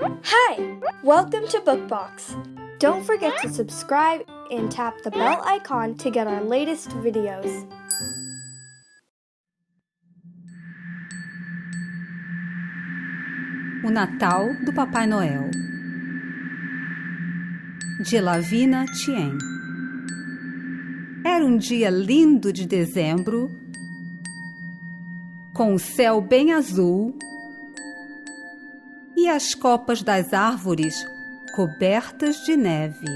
Hi! Welcome to BookBox. Don't forget to subscribe and tap the bell icon to get our latest videos. O Natal do Papai Noel, de Lavina Tien. Era um dia lindo de dezembro, com o céu bem azul e as copas das árvores cobertas de neve.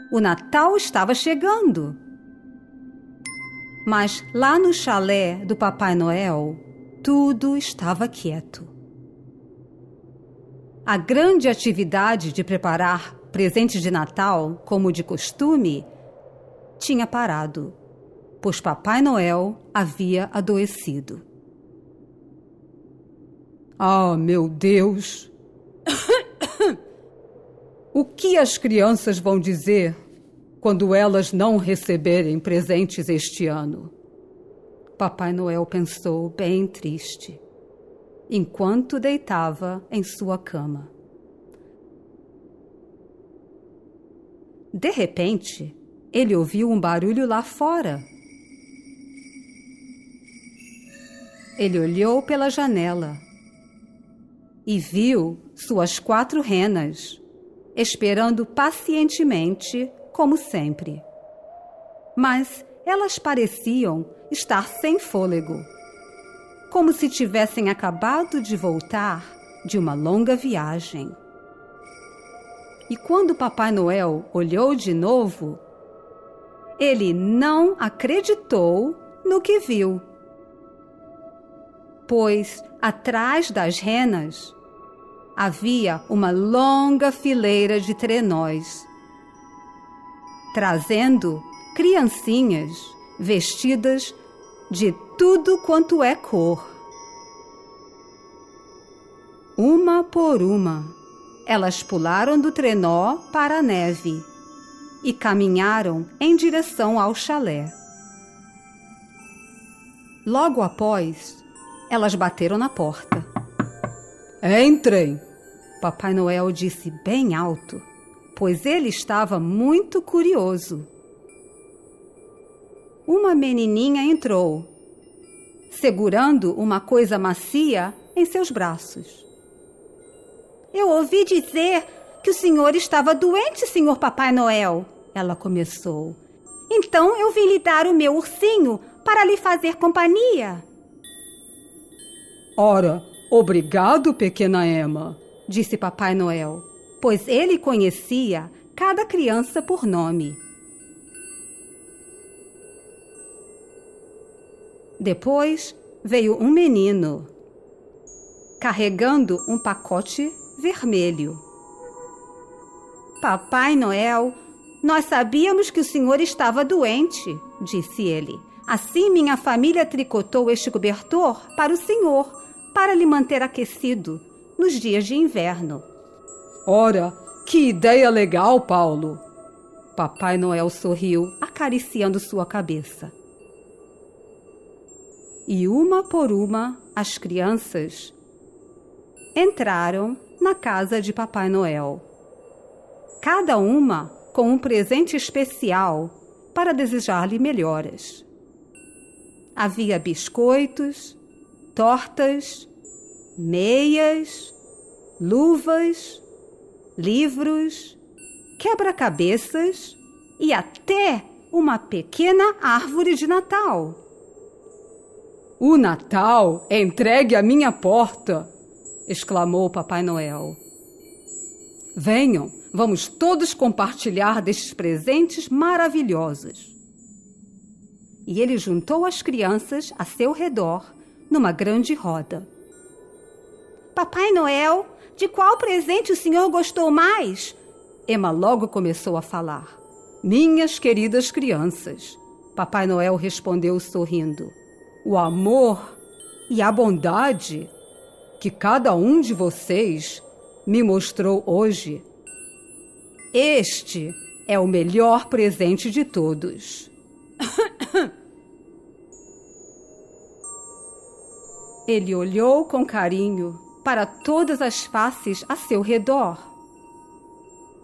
O Natal estava chegando. Mas lá no chalé do Papai Noel, tudo estava quieto. A grande atividade de preparar presentes de Natal, como de costume, tinha parado, pois Papai Noel havia adoecido. Ah, meu Deus! O que as crianças vão dizer quando elas não receberem presentes este ano? Papai Noel pensou bem triste, enquanto deitava em sua cama. De repente, ele ouviu um barulho lá fora. Ele olhou pela janela e viu suas 4 renas, esperando pacientemente, como sempre. Mas elas pareciam estar sem fôlego, como se tivessem acabado de voltar de uma longa viagem. E quando Papai Noel olhou de novo, ele não acreditou no que viu, pois atrás das renas havia uma longa fileira de trenós, trazendo criancinhas vestidas de tudo quanto é cor. Uma por uma, elas pularam do trenó para a neve e caminharam em direção ao chalé. Logo após, elas bateram na porta. Entrem! Papai Noel disse bem alto, pois ele estava muito curioso. Uma menininha entrou, segurando uma coisa macia em seus braços. Eu ouvi dizer que o senhor estava doente, senhor Papai Noel, ela começou. Então eu vim lhe dar o meu ursinho para lhe fazer companhia. Ora, obrigado, pequena Emma, disse Papai Noel, pois ele conhecia cada criança por nome. Depois veio um menino, carregando um pacote vermelho. Papai Noel, nós sabíamos que o senhor estava doente, disse ele. Assim minha família tricotou este cobertor para o senhor, para lhe manter aquecido nos dias de inverno. Ora, que ideia legal, Paulo! Papai Noel sorriu, acariciando sua cabeça. E uma por uma, as crianças entraram na casa de Papai Noel. Cada uma com um presente especial para desejar-lhe melhoras. Havia biscoitos, tortas, meias, luvas, livros, quebra-cabeças e até uma pequena árvore de Natal. O Natal é entregue à minha porta, exclamou Papai Noel. Venham, vamos todos compartilhar destes presentes maravilhosos. E ele juntou as crianças a seu redor numa grande roda. Papai Noel, de qual presente o senhor gostou mais? Emma logo começou a falar. Minhas queridas crianças, Papai Noel respondeu sorrindo. O amor e a bondade que cada um de vocês me mostrou hoje. Este é o melhor presente de todos. Ele olhou com carinho para todas as faces a seu redor.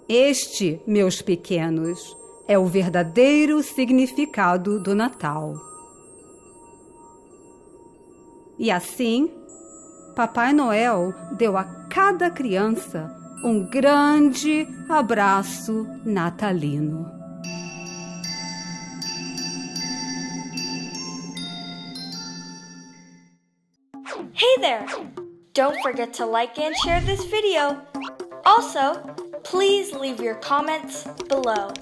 Este, meus pequenos, é o verdadeiro significado do Natal. E assim, Papai Noel deu a cada criança um grande abraço natalino. Hey there! Don't forget to like and share this video. Also, please leave your comments below.